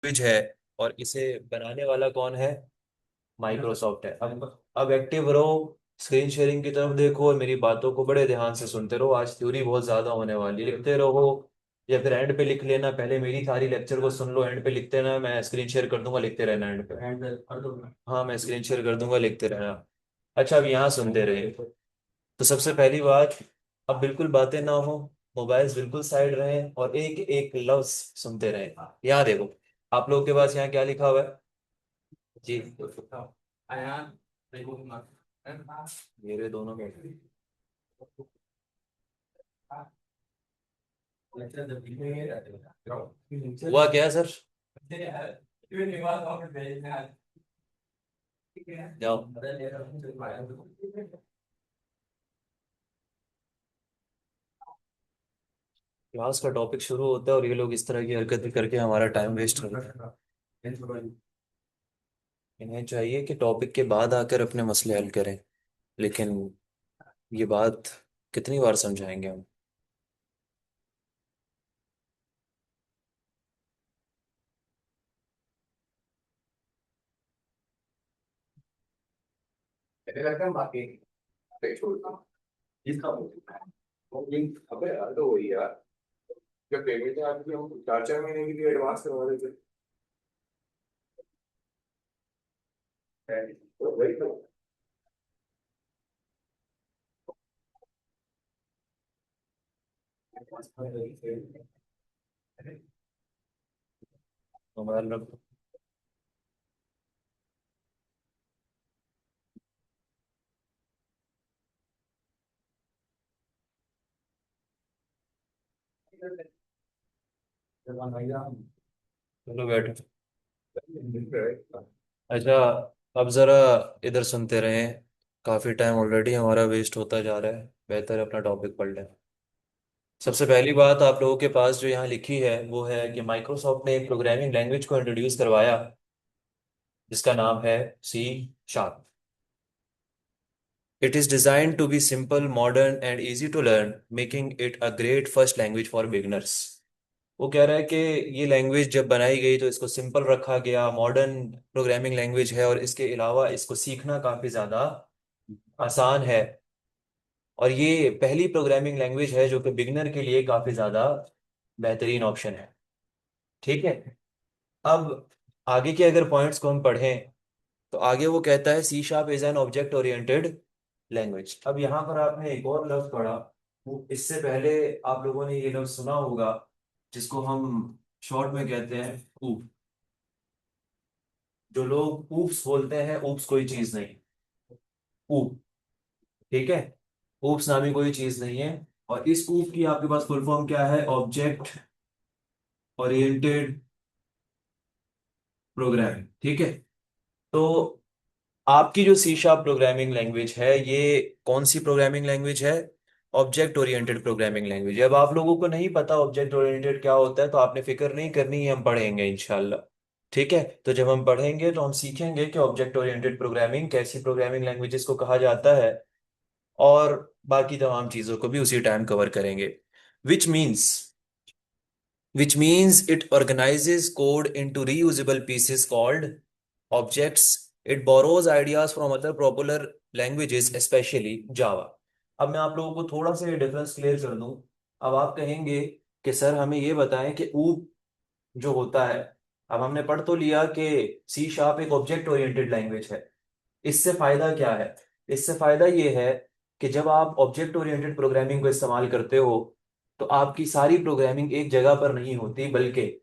Language है और इसे बनाने वाला कौन है? माइक्रोसॉफ्ट है। अब एक्टिव रहो, स्क्रीन शेयरिंग की तरफ देखो और मेरी बातों को बड़े ध्यान से सुनते रहो। आज थ्योरी बहुत ज्यादा होने वाली है, लिखते रहो या फिर एंड पे लिख लेना। पहले मेरी सारी लेक्चर को सुन लो, एंड पे लिखते रहना, मैं स्क्रीन शेयर कर दूंगा, लिखते रहना एंड पे। हाँ, मैं स्क्रीन शेयर कर दूंगा, लिखते रहना। अच्छा, अब यहाँ सुनते रहे। तो सबसे पहली बात, अब बिल्कुल बातें ना हो, मोबाइल्स बिल्कुल साइड रहें और एक एक लफ्ज सुनते रहें। यहाँ देखो, आप लोगों के पास यहाँ क्या लिखा हुआ है जी? मेरे दोनों में हुआ क्या है सर? जाओ। क्लास का टॉपिक शुरू होता है और ये लोग इस तरह की हरकतें करके हमारा टाइम वेस्ट करते हैं। इन्हें चाहिए कि टॉपिक के बाद आकर अपने मसले हल करें, लेकिन ये बात कितनी बार समझाएंगे हम? अबे यार तो वही यार, जब पेमेंट है आपकी हम 4 4 महीने के लिए एडवांस करवा देते तो वही तो। मोबाइल रखो। चलो बैठो। अच्छा, अब जरा इधर सुनते रहें। काफी टाइम ऑलरेडी हमारा वेस्ट होता जा रहा है, बेहतर है अपना टॉपिक पढ़ लें। सबसे पहली बात आप लोगों के पास जो यहाँ लिखी है वो है कि माइक्रोसॉफ्ट ने एक प्रोग्रामिंग लैंग्वेज को इंट्रोड्यूस करवाया जिसका नाम है C#। It is designed to be simple, modern and easy to learn, making it a great first language for beginners. वो कह रहा है कि ये लैंग्वेज जब बनाई गई तो इसको सिंपल रखा गया, मॉडर्न प्रोग्रामिंग लैंग्वेज है और इसके अलावा इसको सीखना काफी ज्यादा आसान है। और ये पहली प्रोग्रामिंग लैंग्वेज है जो कि बिगनर के लिए काफी ज्यादा बेहतरीन ऑप्शन है। ठीक है। अब आगे के अगर पॉइंट्स को हम पढ़ें तो आगे वो कहता है C# is an object oriented language. अब यहाँ पर आपने एक और लफ्ज पढ़ा, वो इससे पहले आप लोगों ने ये लफ्ज सुना होगा जिसको हम शॉर्ट में कहते हैं ऊप। जो लोग ऊप्स बोलते हैं, ऊप्स कोई चीज नहीं। ऊप, ठीक है? ऊप्स नामी कोई चीज नहीं है। और इस ऊप की आपके पास फुल फॉर्म क्या है? Object oriented programming. ठीक है। तो आपकी जो C# प्रोग्रामिंग लैंग्वेज है, ये कौन सी प्रोग्रामिंग लैंग्वेज है? Object oriented programming language. अब आप लोगों को नहीं पता ऑब्जेक्ट ओरिएंटेड क्या होता है तो आपने फिक्र नहीं करनी है, हम पढ़ेंगे इंशाल्लाह। ठीक है। तो जब हम पढ़ेंगे तो हम सीखेंगे कि ऑब्जेक्ट ओरिएंटेड प्रोग्रामिंग कैसी प्रोग्रामिंग लैंग्वेजेस को कहा जाता है और बाकी तमाम चीज़ों को भी उसी टाइम कवर करेंगे। Which means which means it organizes code into reusable pieces called objects. It borrows ideas from other popular languages, especially Java. अब मैं आप लोगों को थोड़ा सा ये डिफरेंस क्लियर कर दूं। अब आप कहेंगे कि सर हमें ये बताएं कि ऊप जो होता है, अब हमने पढ़ तो लिया कि C# एक ऑब्जेक्ट ओरिएंटेड लैंग्वेज है। इससे फायदा क्या है? इससे फायदा ये है कि जब आप ऑब्जेक्ट ओरिएंटेड प्रोग्रामिंग को इस्तेमाल करते हो तो आपकी सारी प्रोग्रामिंग एक जगह पर नहीं होती, बल्कि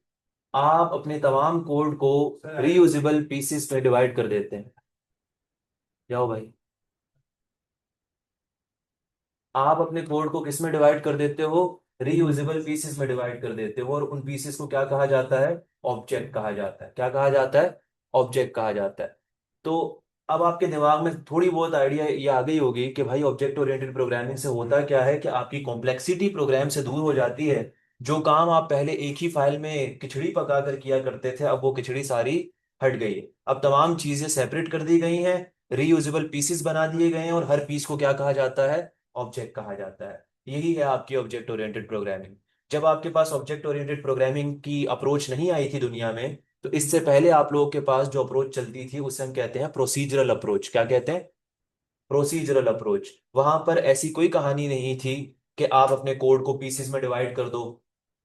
आप अपने तमाम कोड को रीयूजेबल पीसेस में डिवाइड कर देते हैं। जाओ भाई। आप अपने कोड को किस में डिवाइड कर देते हो? रीयूजेबल पीसेस में डिवाइड कर देते हो और उन पीसेस को क्या कहा जाता है? ऑब्जेक्ट कहा जाता है। क्या कहा जाता है? ऑब्जेक्ट कहा जाता है। तो अब आपके दिमाग में थोड़ी बहुत आइडिया ये आ गई होगी कि भाई ऑब्जेक्ट ओरिएंटेड प्रोग्रामिंग से होता क्या है कि आपकी कॉम्प्लेक्सिटी प्रोग्राम से दूर हो जाती है। जो काम आप पहले एक ही फाइल में खिचड़ी पका कर किया करते थे, अब वो खिचड़ी सारी हट गई है। अब तमाम चीजें सेपरेट कर दी गई हैं, रीयूजेबल पीसेस बना दिए गए हैं और हर पीस को क्या कहा जाता है? ऑब्जेक्ट कहा जाता है। यही है आपकी ऑब्जेक्ट ओरिएंटेड प्रोग्रामिंग। जब आपके पास ऑब्जेक्ट ओरिएंटेड प्रोग्रामिंग की अप्रोच नहीं आई थी दुनिया में तो इससे पहले आप लोगों के पास जो अप्रोच चलती थी उसे हम कहते हैं प्रोसीजरल अप्रोच। क्या कहते हैं? Procedural approach. वहां पर ऐसी कोई कहानी नहीं थी कि आप अपने कोड को पीसेस में डिवाइड कर दो।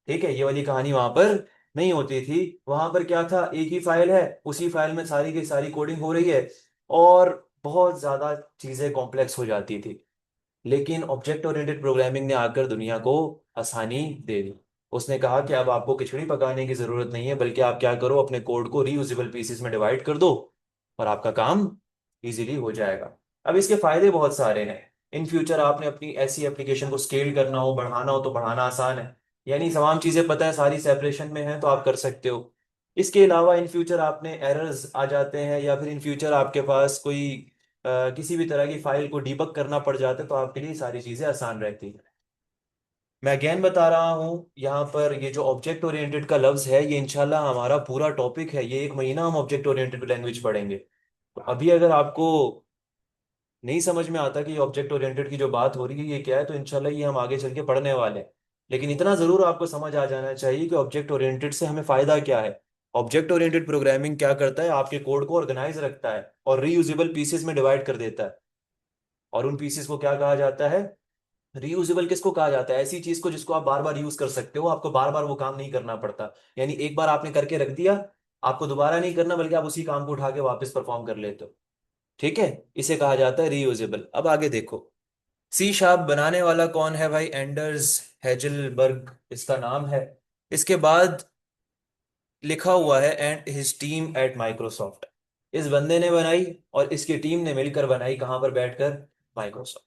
ठीक है, ये वाली कहानी वहां पर नहीं होती थी। वहां पर क्या था, एक ही फाइल है, उसी फाइल में सारी की सारी कोडिंग हो रही है, और बहुत ज्यादा चीजें कॉम्प्लेक्स हो जाती थी। लेकिन ऑब्जेक्ट ओरिएंटेड प्रोग्रामिंग ने आकर दुनिया को आसानी दे दी। उसने कहा कि अब आपको खिचड़ी पकाने की जरूरत नहीं है, बल्कि आप क्या करो, अपने कोड को रीयूजेबल पीसेस में डिवाइड कर दो और आपका काम इजीली हो जाएगा। अब इसके फायदे बहुत सारे हैं। इन फ्यूचर आपने अपनी ऐसी एप्लीकेशन को स्केल करना हो, बढ़ाना हो, तो बढ़ाना आसान है। यानी तमाम चीजें पता है, सारी सेपरेशन में है, तो आप कर सकते हो। इसके अलावा इन फ्यूचर आपने एरर्स आ जाते हैं, या फिर इन फ्यूचर आपके पास कोई किसी भी तरह की फाइल को डीबग करना पड़ जाता है, तो आपके लिए सारी चीजें आसान रहती हैं। मैं अगेन बता रहा हूँ, यहाँ पर ये जो ऑब्जेक्ट ओरिएंटेड का लफ्ज है, ये इंशाल्लाह हमारा पूरा टॉपिक है। ये 1 महीना हम ऑब्जेक्ट ओरिएंटेड लैंग्वेज पढ़ेंगे। तो अभी अगर आपको नहीं समझ में आता कि ऑब्जेक्ट ओरिएंटेड की जो बात हो रही है ये क्या है, तो इंशाल्लाह ये हम आगे चल के पढ़ने वाले हैं। लेकिन इतना जरूर आपको समझ आ जाना चाहिए कि ऑब्जेक्ट ओरिएंटेड से हमें फायदा क्या है। ऑब्जेक्ट ओरिएंटेड प्रोग्रामिंग क्या करता है, आपके कोड को ऑर्गेनाइज रखता है और रीयूजेबल पीसेस में डिवाइड कर देता है। और उन पीसेस को क्या कहा जाता है? रीयूजेबल किसको कहा जाता है? ऐसी चीज को जिसको आप बार बार यूज कर सकते हो, आपको बार बार वो काम नहीं करना पड़ता। यानी एक बार आपने करके रख दिया, आपको दोबारा नहीं करना, बल्कि आप उसी काम को उठा के वापस परफॉर्म कर लेते हो। ठीक है, इसे कहा जाता है रीयूजेबल। अब आगे देखो, सी शार्प बनाने वाला कौन है भाई? एंडर्स हेजलबर्ग इसका नाम है। इसके बाद लिखा हुआ है and his team at Microsoft. इस बंदे ने बनाई और इसकी टीम ने मिलकर बनाई, कहां पर बैठकर? माइक्रोसॉफ्ट।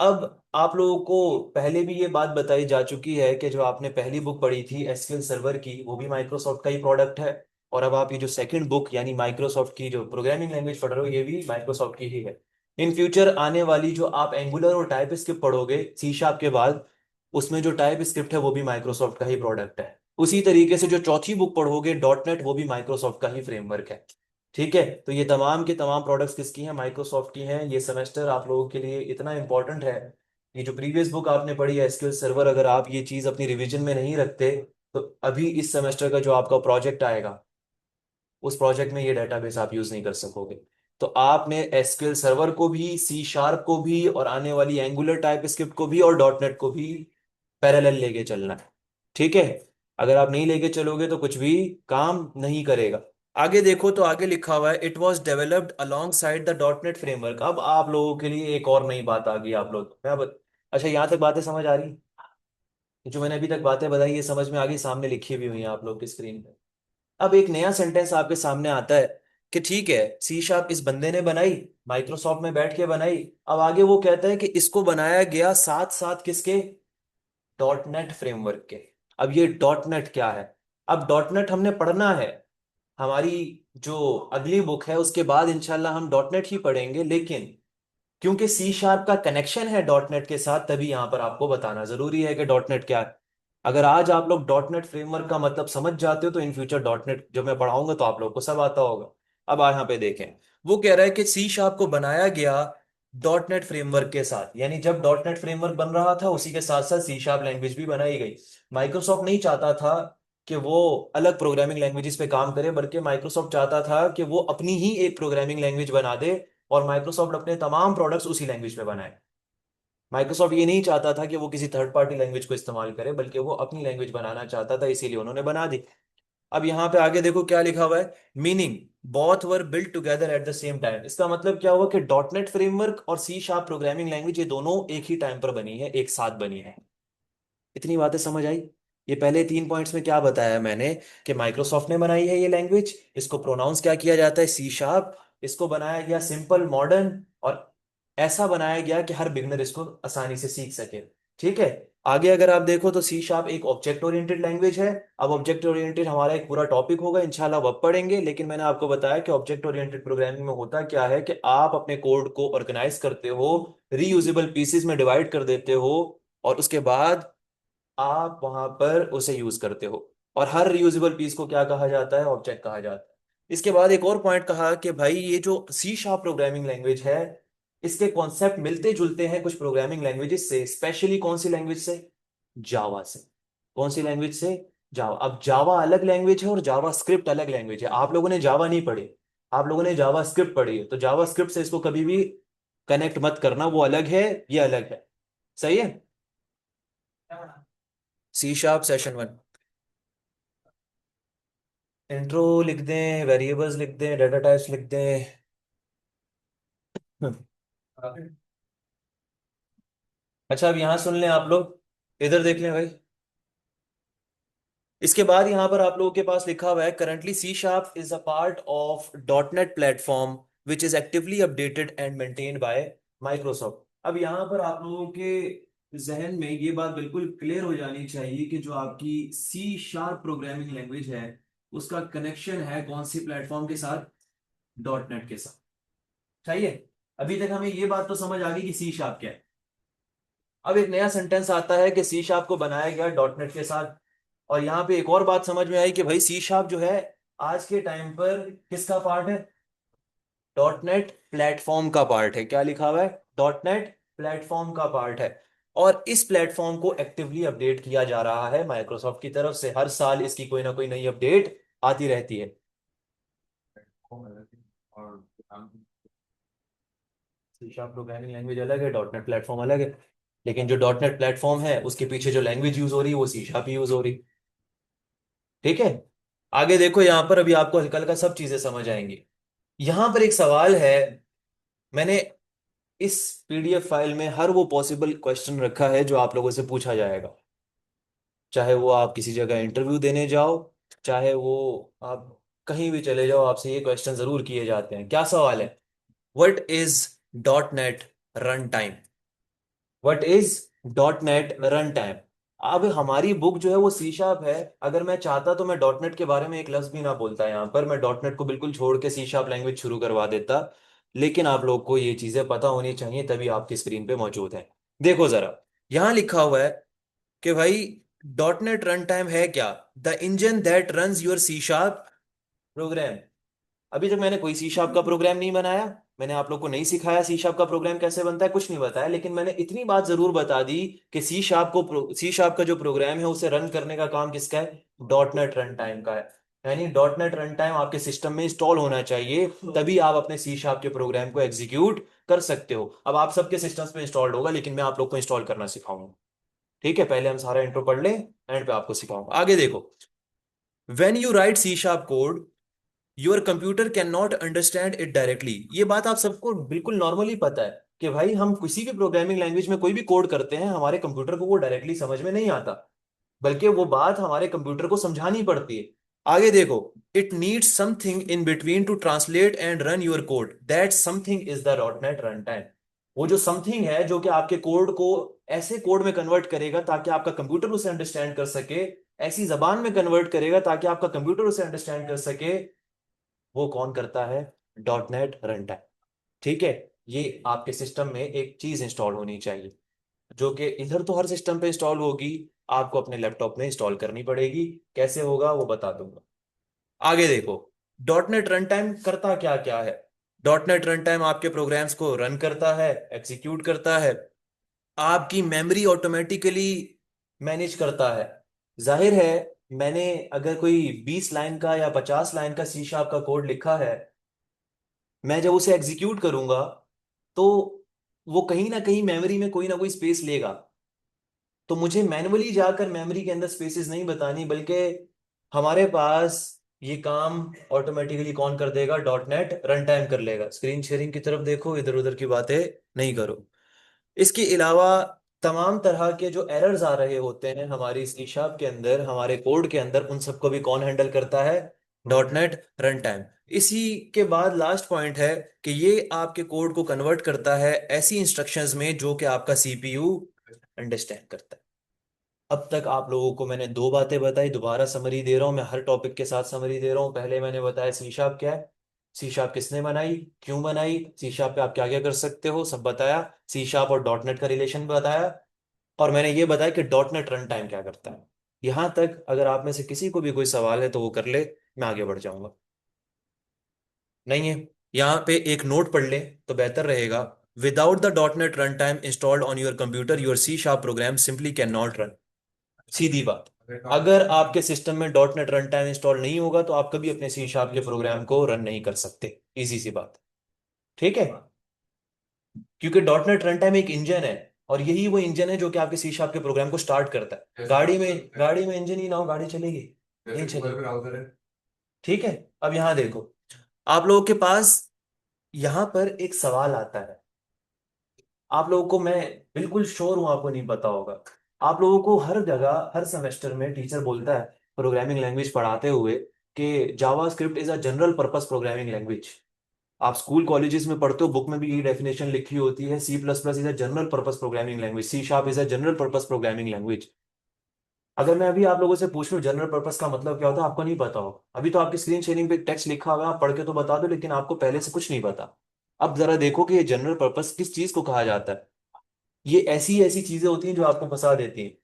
अब आप लोगों को पहले भी ये बात बताई जा चुकी है कि जो आपने पहली बुक पढ़ी थी एसक्यूएल सर्वर की, वो भी माइक्रोसॉफ्ट का ही प्रोडक्ट है। और अब आप ये जो सेकंड बुक यानी माइक्रोसॉफ्ट की जो प्रोग्रामिंग लैंग्वेज पढ़ रहे हो, ये भी माइक्रोसॉफ्ट की ही है। इन फ्यूचर आने वाली जो आप एंगुलर और टाइप स्क्रिप्ट पढ़ोगे सी शार्प के बाद, उसमें जो टाइप स्क्रिप्ट है वो भी माइक्रोसॉफ्ट का ही प्रोडक्ट है। उसी तरीके से जो चौथी बुक पढ़ोगे डॉट नेट, वो भी माइक्रोसॉफ्ट का ही फ्रेमवर्क है। ठीक है, तो ये तमाम के तमाम प्रोडक्ट्स किसकी हैं? माइक्रोसॉफ्ट की हैं। ये सेमेस्टर आप लोगों के लिए इतना इंपॉर्टेंट है। ये जो प्रीवियस बुक आपने पढ़ी है एसक्यूएल सर्वर, अगर आप ये चीज अपनी रिवीजन में नहीं रखते, तो अभी इस सेमेस्टर का जो आपका प्रोजेक्ट आएगा, उस प्रोजेक्ट में ये डेटाबेस आप यूज नहीं कर सकोगे। तो आपने एसक्यूएल सर्वर को भी, सी शार्प को भी, और आने वाली एंगुलर टाइप स्क्रिप्ट को भी, और डॉट नेट को भी पैरेलल लेके चलना है। ठीक है, अगर आप नहीं लेके चलोगे तो कुछ भी काम नहीं करेगा। आगे देखो तो आगे लिखा हुआ है it was developed along side the dot net framework. अब आप लोगों के लिए एक और नई बात आ गई। आप लोग अच्छा, यहाँ तक बातें समझ आ रही? जो मैंने अभी तक बातें बताई ये समझ में आ गई, सामने लिखी भी हुई है आप लोग की स्क्रीन पे। अब एक नया सेंटेंस आपके सामने आता है कि ठीक है, सी शार्प इस बंदे ने बनाई, माइक्रोसॉफ्ट में बैठ के बनाई। अब आगे वो कहता है कि इसको बनाया गया साथ साथ किसके? डॉट नेट फ्रेमवर्क के। अब ये डॉट नेट क्या है? अब डॉट नेट हमने पढ़ना है। हमारी जो अगली बुक है उसके बाद इंशाल्लाह हम डॉट नेट ही पढ़ेंगे, लेकिन क्योंकि सी शार्प का कनेक्शन है डॉट नेट के साथ, तभी यहां पर आपको बताना जरूरी है कि डॉट नेट क्या है। अगर आज आप लोग डॉट नेट फ्रेमवर्क का मतलब समझ जाते हो, तो इन फ्यूचर डॉट नेट जब मैं पढ़ाऊंगा तो आप लोग को सब आता होगा। अब यहाँ पे देखें, वो कह रहा है कि सी शार्प को बनाया गया डॉट नेट फ्रेमवर्क के साथ। यानी जब डॉट नेट फ्रेमवर्क बन रहा था, उसी के साथ साथ सी शार्प लैंग्वेज भी बनाई गई। माइक्रोसॉफ्ट नहीं चाहता था कि वो अलग प्रोग्रामिंग लैंग्वेजेस पे काम करे, बल्कि माइक्रोसॉफ्ट चाहता था कि वो अपनी ही एक प्रोग्रामिंग लैंग्वेज बना दे, और माइक्रोसॉफ्ट अपने तमाम प्रोडक्ट्स उसी लैंग्वेज में बनाए। माइक्रोसॉफ्ट ये नहीं चाहता था कि वो किसी थर्ड पार्टी लैंग्वेज को इस्तेमाल करे, बल्कि वो अपनी लैंग्वेज बनाना चाहता था, इसीलिए उन्होंने बना दी। अब यहाँ पे आगे देखो क्या लिखा हुआ है, meaning both were built together at the same time. इसका मतलब क्या हुआ कि डॉट नेट फ्रेमवर्क और सी शार्प प्रोग्रामिंग लैंग्वेज, ये दोनों एक ही टाइम पर बनी है, एक साथ बनी है। इतनी बातें समझ आई? ये पहले 3 पॉइंट्स में क्या बताया मैंने, कि माइक्रोसॉफ्ट ने बनाई है ये लैंग्वेज, इसको प्रोनाउंस क्या किया जाता है? C sharp. इसको बनाया गया सिंपल, मॉडर्न, और ऐसा बनाया गया कि हर बिगनर इसको आसानी से सीख सके। ठीक है, आगे अगर आप देखो तो सी शार्प एक ऑब्जेक्ट ओरिएंटेड लैंग्वेज है। अब ऑब्जेक्ट ओरिएंटेड हमारा एक पूरा टॉपिक होगा इंशाल्लाह, वह पढ़ेंगे। लेकिन मैंने आपको बताया कि ऑब्जेक्ट ओरिएंटेड प्रोग्रामिंग में होता क्या है, कि आप अपने कोड को ऑर्गेनाइज करते हो, रीयूजेबल पीसेस में डिवाइड कर देते हो, और उसके बाद आप वहां पर उसे यूज करते हो। और हर रियूजेबल पीस को क्या कहा जाता है? ऑब्जेक्ट कहा जाता है। इसके बाद एक और पॉइंट कहा कि भाई ये जो सी शार्प प्रोग्रामिंग लैंग्वेज है, इसके कॉन्सेप्ट मिलते जुलते हैं कुछ प्रोग्रामिंग लैंग्वेजेस से। स्पेशली कौन सी लैंग्वेज से? जावा से। कौन सी लैंग्वेज से? जावा, अब जावा अलग लैंग्वेज है और जावा स्क्रिप्ट अलग लैंग्वेज है। आप लोगों ने जावा नहीं पढ़ी, आप लोगों ने जावा स्क्रिप्ट पढ़ी है, तो जावा स्क्रिप्ट से इसको कभी भी कनेक्ट मत करना, वो अलग है, ये अलग है। सही है। C sharp session one, intro लिख दें, वेरिएबल्स लिख दें, डाटा टाइप्स लिख दें। अच्छा, अब यहां सुन लें आप लोग, इधर देख लें भाई। इसके बाद यहां पर आप लोगों के पास लिखा हुआ है, currently C sharp is a part of dot net platform which is actively updated and maintained by Microsoft. अब यहां पर आप लोगों के जहन में ये बात बिल्कुल क्लियर हो जानी चाहिए कि जो आपकी सी शार्प प्रोग्रामिंग लैंग्वेज है, उसका कनेक्शन है कौन सी प्लेटफॉर्म के साथ? डॉट नेट के साथ। चाहिए। अभी तक हमें ये बात तो समझ आ गई कि सी शार्प क्या है। अब एक नया सेंटेंस आता है कि सी शार्प को बनाया गया डॉट नेट के साथ। और यहाँ पे एक और बात समझ में आई कि भाई सी शार्प जो है आज के टाइम पर किसका पार्ट है? डॉट नेट प्लेटफॉर्म का पार्ट है। क्या लिखा हुआ है? डॉट नेट प्लेटफॉर्म का पार्ट है। और इस प्लेटफॉर्म को एक्टिवली अपडेट किया जा रहा है माइक्रोसॉफ्ट की तरफ से, हर साल इसकी कोई ना कोई नई अपडेट आती रहती है। और सी शार्प प्रोग्रामिंग लैंग्वेज अलग है, डॉट नेट प्लेटफॉर्म अलग है। लेकिन जो डॉट नेट प्लेटफॉर्म है उसके पीछे जो लैंग्वेज यूज हो रही है वो सी शार्प यूज हो रही। ठीक है। आगे देखो, यहां पर अभी आपको हल्का हल्का सब चीजें समझ आएंगी। यहां पर एक सवाल है, मैंने इस पीडीएफ फाइल में हर वो पॉसिबल क्वेश्चन रखा है जो आप लोगों से पूछा जाएगा, चाहे वो आप किसी जगह इंटरव्यू देने जाओ, चाहे वो आप कहीं भी चले जाओ, आपसे ये क्वेश्चन जरूर किए जाते हैं। क्या सवाल है? What is dot net run time? What is dot net run time? अब हमारी बुक जो है वो सी शार्प है। अगर मैं चाहता तो मैं डॉट नेट के बारे में एक लफ्ज भी ना बोलता, यहाँ पर मैं डॉट नेट को बिल्कुल छोड़ के सी शार्प लैंग्वेज शुरू करवा देता। लेकिन आप लोग को ये चीजें पता होनी चाहिए, तभी आपकी स्क्रीन पे मौजूद है। देखो जरा, यहाँ लिखा हुआ है कि भाई डॉट नेट रन टाइम है क्या? The engine that runs your C sharp program. अभी तक मैंने कोई सी शार्प का प्रोग्राम नहीं बनाया, मैंने आप लोग को नहीं सिखाया सी शार्प का प्रोग्राम कैसे बनता है, कुछ नहीं बताया। लेकिन मैंने इतनी बात जरूर बता दी कि सी शार्प का जो प्रोग्राम है उसे रन करने का काम किसका है? डॉट नेट रन टाइम का है। यानी डॉट नेट रन टाइम आपके सिस्टम में इंस्टॉल होना चाहिए, तभी आप अपने सी शार्प के प्रोग्राम को एग्जीक्यूट कर सकते हो। अब आप सबके सिस्टम्स पे इंस्टॉल्ड होगा, लेकिन मैं आप लोग को इंस्टॉल करना सिखाऊंगा। ठीक है, पहले हम सारा इंट्रो पढ़ लें, एंड पे आपको सिखाऊंगा। आगे देखो, when you write C sharp code your computer can not understand it directly. ये बात आप सबको बिल्कुल नॉर्मली पता है कि भाई हम किसी भी प्रोग्रामिंग लैंग्वेज में कोई भी कोड करते हैं, हमारे कंप्यूटर को वो डायरेक्टली समझ में नहीं आता, बल्कि वो बात हमारे कंप्यूटर को समझानी पड़ती है। आगे देखो, it needs something in between two translate and run your code, that something is the dot net run time. वो जो समथिंग है जो कि आपके कोड को ऐसे कोड में कन्वर्ट करेगा ताकि आपका कंप्यूटर उसे अंडरस्टैंड कर सके, ऐसी जबान में कन्वर्ट करेगा ताकि आपका कंप्यूटर उसे अंडरस्टैंड कर सके, वो कौन करता है? Dot net run time. ठीक है। ये आपके सिस्टम में एक चीज इंस्टॉल होनी चाहिए, जो कि इधर तो हर सिस्टम पे इंस्टॉल होगी, आपको अपने लैपटॉप में इंस्टॉल करनी पड़ेगी। कैसे होगा वो बता दूंगा। आगे देखो, डॉट नेट रन टाइम करता क्या क्या है? डॉट नेट रन टाइम आपके प्रोग्राम्स को रन करता है, एग्जीक्यूट करता है, आपकी मेमोरी ऑटोमेटिकली मैनेज करता है। जाहिर है, मैंने अगर कोई 20 लाइन का या 50 लाइन का सी शार्प का कोड लिखा है, मैं जब उसे एग्जीक्यूट करूंगा तो वो कहीं ना कहीं मेमोरी में कोई ना कोई स्पेस लेगा। तो मुझे मैन्युअली जाकर मेमोरी के अंदर स्पेसेस नहीं बतानी, बल्कि हमारे पास ये काम ऑटोमेटिकली कौन कर देगा? डॉट नेट रन टाइम कर लेगा। स्क्रीन शेयरिंग की तरफ देखो, इधर उधर की बातें नहीं करो। इसके अलावा तमाम तरह के जो एरर्स आ रहे होते हैं हमारी सी शार्प के अंदर, हमारे कोड के अंदर, उन सबको भी कौन हैंडल करता है? Dot net run time. इसी के बाद लास्ट पॉइंट है कि ये आपके कोड को कन्वर्ट करता है ऐसी इंस्ट्रक्शंस में जो कि आपका सीपीयू अंडरस्टैंड करता है। अब तक आप लोगों को मैंने दो बातें बताई, दोबारा समरी दे रहा हूं, मैं हर टॉपिक के साथ समरी दे रहा हूं। पहले मैंने बताया सी शार्प क्या है, सी शार्प किसने बनाई, क्यों बनाई, सी शार्प पे आप क्या क्या कर सकते हो, सब बताया। सी शार्प और डॉट नेट का रिलेशन बताया, और मैंने ये बताया कि डॉट नेट रन टाइम क्या करता है। यहां तक अगर आप में से किसी को भी कोई सवाल है तो वो कर ले, मैं आगे बढ़ जाऊंगा। नहीं है? यहाँ पे एक नोट पढ़ ले तो बेहतर रहेगा। Without the dot net run time installed on your computer your C sharp program simply can not run. सीधी बात। अगर आपके सिस्टम में dot net run time install नहीं होगा तो आप कभी अपने सी शार्प के प्रोग्राम को रन नहीं कर सकते। इजी सी बात। ठीक है। क्योंकि डॉट नेट रन टाइम एक इंजन है, और यही वो इंजन है जो कि आपके सी शार्प के प्रोग्राम को स्टार्ट करता है। गाड़ी में इंजन ही ना हो, गाड़ी चलेगी नहीं चलेगी। ठीक है। अब यहां देखो, आप लोगों के पास यहां पर एक सवाल आता है। आप लोगों को, मैं बिल्कुल श्योर हूं आपको नहीं पता होगा, आप लोगों को हर जगह हर सेमेस्टर में टीचर बोलता है प्रोग्रामिंग लैंग्वेज पढ़ाते हुए कि JavaScript is a general purpose programming language. आप स्कूल कॉलेजेस में पढ़ते हो, बुक में भी यही डेफिनेशन लिखी होती है, C plus plus is a general purpose programming language, C sharp is a general purpose programming language. अगर मैं अभी आप लोगों से पूछ लूं जनरल पर्पस का मतलब क्या होता है, आपको नहीं पता हो। अभी तो आपकी स्क्रीन शेयरिंग पे टेक्स्ट लिखा हुआ है, आप पढ़ के तो बता दो, लेकिन आपको पहले से कुछ नहीं पता। अब जरा देखो कि ये जनरल पर्पस किस चीज को कहा जाता है। ये ऐसी ऐसी चीजें होती हैं जो आपको फंसा देती हैं।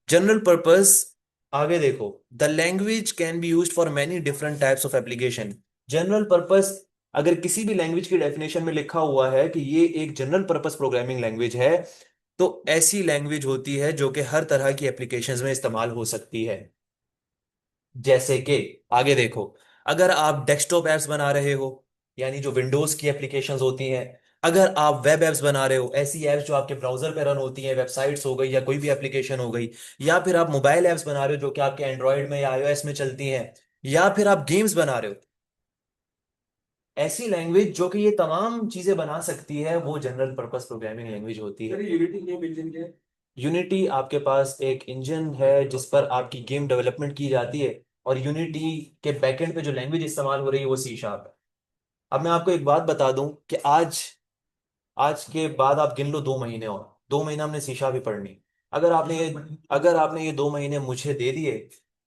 जनरल पर्पस, आगे देखो, the language can be used for many different types of application. General purpose, अगर किसी भी लैंग्वेज की डेफिनेशन में लिखा हुआ है कि ये एक जनरल पर्पस प्रोग्रामिंग लैंग्वेज है, तो ऐसी लैंग्वेज होती है जो कि हर तरह की एप्लीकेशंस में इस्तेमाल हो सकती है। जैसे कि, आगे देखो, अगर आप डेस्कटॉप एप्स बना रहे हो, यानी जो विंडोज की एप्लीकेशंस होती हैं, अगर आप वेब एप्स बना रहे हो, ऐसी एप्स जो आपके ब्राउजर पे रन होती हैं, वेबसाइट्स हो गई या कोई भी एप्लीकेशन हो गई, या फिर आप मोबाइल एप्स बना रहे हो जो कि आपके एंड्रॉयड में या आईओएस में चलती हैं, या फिर आप गेम्स बना रहे हो, ऐसी लैंग्वेज जो कि ये तमाम चीजें बना सकती है, वो जनरल पर्पस प्रोग्रामिंग लैंग्वेज होती है। यूनिटी गेम इंजन क्या है? यूनिटी आपके पास एक इंजन है जिस पर आपकी गेम डेवलपमेंट की जाती है, और यूनिटी के बैकएंड पे जो लैंग्वेज इस्तेमाल हो रही है वो सी शार्प है। अब मैं आपको एक बात बता दूं कि आज आज के बाद आप गिन लो 2 महीने, और 2 महीने हमने सी शार्प ही पढ़नी। अगर आपने ये 2 महीने मुझे दे दिए,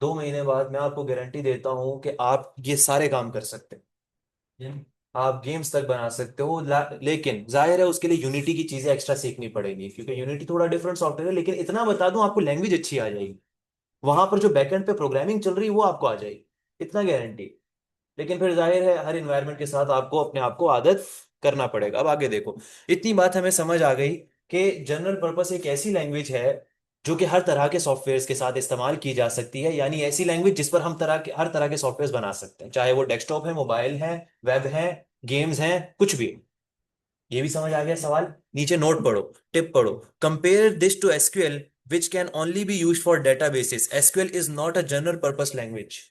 2 महीने बाद मैं आपको गारंटी देता हूं कि आप ये सारे काम कर सकते हैं। आप गेम्स तक बना सकते हो, लेकिन जाहिर है उसके लिए यूनिटी की चीजें एक्स्ट्रा सीखनी पड़ेगी, क्योंकि यूनिटी थोड़ा डिफरेंट सॉफ्टवेयर है, लेकिन इतना बता दूं आपको लैंग्वेज अच्छी आ जाएगी। वहां पर जो बैकएंड पे प्रोग्रामिंग चल रही है वो आपको आ जाएगी, इतना गारंटी। लेकिन फिर जाहिर है हर इन्वायरमेंट के साथ आपको अपने आप को आदत करना पड़ेगा। अब आगे देखो, इतनी बात हमें समझ आ गई कि जनरल पर्पस एक ऐसी लैंग्वेज है जो कि हर तरह के सॉफ्टवेयर के साथ इस्तेमाल की जा सकती है, यानी ऐसी लैंग्वेज जिस पर हम हर तरह के सॉफ्टवेयर बना सकते हैं, चाहे वो डेस्कटॉप है, मोबाइल है, वेब है, गेम्स हैं, कुछ भी। ये भी समझ आ गया सवाल? नीचे नोट पढ़ो, टिप पढ़ो। Compare this to SQL which can only be use for databases. SQL is not a general purpose language.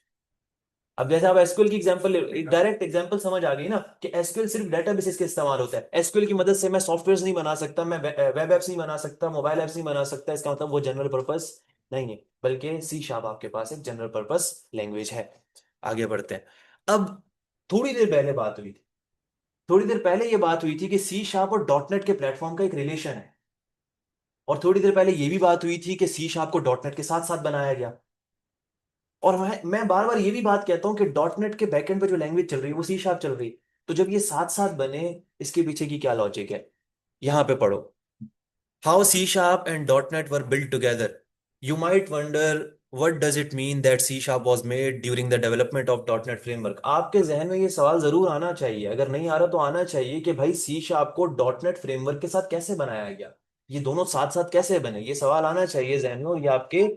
अब जैसे आप एसक्यूएल की एग्जांपल, डायरेक्ट एग्जांपल समझ आ गई ना कि एसक्यूएल सिर्फ डेटाबेसेस के इस्तेमाल होता है। एसक्यूएल की मदद से मैं सॉफ्टवेयर नहीं बना सकता, मैं वेब एप्स नहीं बना सकता, मोबाइल एप्स नहीं बना सकता, इसका मतलब वो जनरल पर्पस नहीं है। बल्कि सी शार्प आपके पास एक जनरल पर्पस लैंग्वेज है। आगे बढ़ते हैं। अब थोड़ी देर पहले बात हुई थी, थोड़ी देर पहले ये बात हुई थी कि सी शार्प और डॉट नेट के प्लेटफॉर्म का एक रिलेशन है, और थोड़ी देर पहले ये भी बात हुई थी कि सी शार्प को डॉट नेट के साथ साथ बनाया गया। और मैं बार बार ये भी बात कहता हूं कि डॉट नेट के बैकएंड पे जो लैंग्वेज चल रही है वो सी शार्प चल रही है। तो जब ये साथ साथ बने, इसके पीछे की क्या लॉजिक है, यहां पे पढ़ो। How C sharp and dot net were built together. You might wonder what does it mean that C sharp was made during the development of dot net framework. आपके जहन में ये सवाल जरूर आना चाहिए, अगर नहीं आ रहा तो आना चाहिए, कि भाई सी शार्प को डॉट नेट फ्रेमवर्क के साथ कैसे बनाया गया, ये दोनों साथ साथ कैसे बने, ये सवाल आना चाहिए जहन में। और ये आपके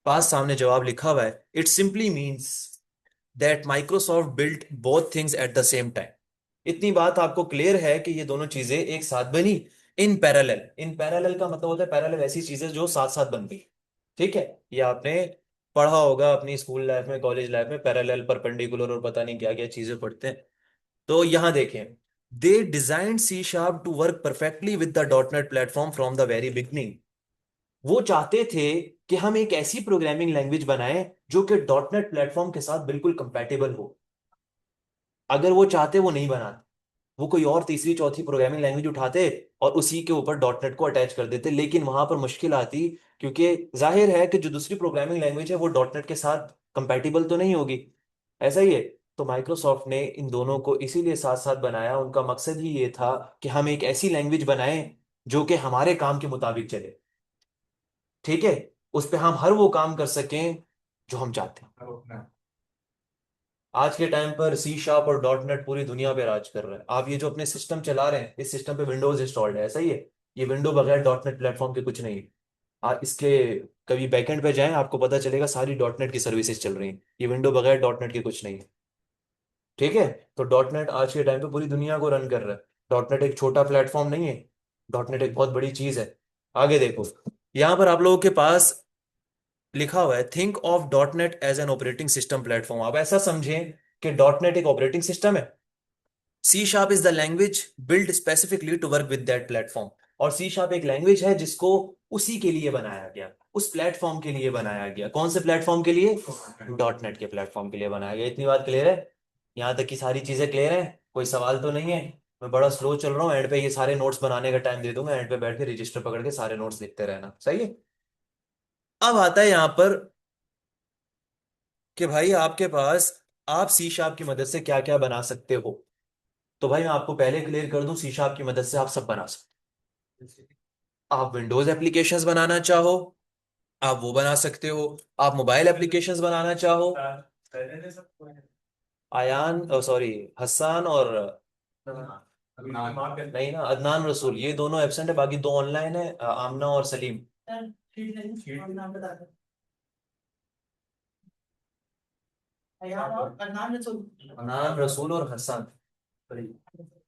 पास सामने जवाब लिखा हुआ है। It simply means that Microsoft built both things at the same time. इतनी बात आपको क्लियर है कि ये दोनों चीजें एक साथ बनी, इन पैरेलल। इन पैरेलल का मतलब होता है पैरेलल ऐसी चीजें जो साथ साथ बन गई। ठीक है। ये आपने पढ़ा होगा अपनी स्कूल लाइफ में, कॉलेज लाइफ में, पैरेलल, परपेंडिकुलर और पता नहीं क्या क्या चीजें पढ़ते हैं। तो यहां देखें, they design C sharp to work perfectly with the dot net platform from the very beginning. वो चाहते थे कि हम एक ऐसी प्रोग्रामिंग लैंग्वेज बनाएं जो कि डॉट नेट प्लेटफॉर्म के साथ बिल्कुल कंपैटिबल हो। अगर वो चाहते, वो नहीं बनाते, वो कोई और तीसरी चौथी प्रोग्रामिंग लैंग्वेज उठाते और उसी के ऊपर डॉट नेट को अटैच कर देते, लेकिन वहां पर मुश्किल आती, क्योंकि जाहिर है कि जो दूसरी प्रोग्रामिंग लैंग्वेज है वो डॉट नेट के साथ कंपैटिबल तो नहीं होगी। ऐसा ही है। तो माइक्रोसॉफ्ट ने इन दोनों को इसीलिए साथ साथ बनाया, उनका मकसद ही ये था कि हम एक ऐसी लैंग्वेज बनाएं जो कि हमारे काम के मुताबिक चले। ठीक है। उस पे हम हर वो काम कर सकें जो हम चाहते हैं। आज के टाइम पर सी शार्प और डॉट नेट पूरी दुनिया पे राज कर रहा है। आप ये जो अपने सिस्टम चला रहे हैं, इस सिस्टम पे विंडोज इंस्टॉल्ड है, ऐसा ही है। ये विंडो बगैर डॉट नेट प्लेटफॉर्म के कुछ नहीं है। इसके कभी बैकएंड पे जाएं, आपको पता चलेगा सारी डॉट नेट की सर्विसेज चल रही हैं, ये विंडो बगैर डॉट नेट के कुछ नहीं है। ठीक है। तो डॉट नेट आज के टाइम पे पूरी दुनिया को रन कर रहा है। डॉट नेट एक छोटा प्लेटफॉर्म नहीं है, डॉट नेट एक बहुत बड़ी चीज है। आगे देखो, यहाँ पर आप लोगों के पास लिखा हुआ है think of dot net as an operating system platform. आप ऐसा समझें कि डॉट नेट एक ऑपरेटिंग सिस्टम है। C sharp is the language build specifically to work with that platform. और सी शार्प एक लैंग्वेज है जिसको उसी के लिए बनाया गया, उस प्लेटफॉर्म के लिए बनाया गया। कौन से प्लेटफॉर्म के लिए? डॉट नेट के प्लेटफॉर्म के लिए बनाया गया। इतनी बात क्लियर है? यहाँ तक की सारी चीजें क्लियर है? कोई सवाल तो नहीं है? मैं बड़ा स्लो चल रहा हूँ, एंड पे ये सारे नोट्स बनाने का टाइम दे दूंगा, एंड पे बैठ के रजिस्टर पकड़ के सारे नोट्स लिखते रहना, सही है? अब आता है यहाँ पर कि भाई आपके पास, आप सी शार्प की मदद से क्या क्या बना सकते हो। तो भाई मैं आपको पहले क्लियर कर दूं, सी शार्प की मदद से आप सब बना सकते हो। आप विंडोज एप्लीकेशंस बनाना चाहो, आप वो बना सकते हो। आप मोबाइल एप्लीकेशंस बनाना चाहो, आयान, सॉरी, हसन और नहीं ना, अदनान रसूल, ये दोनों एब्सेंट है, बाकी दो ऑनलाइन है, आमना और सलीम। अदनान रसूल और हसन,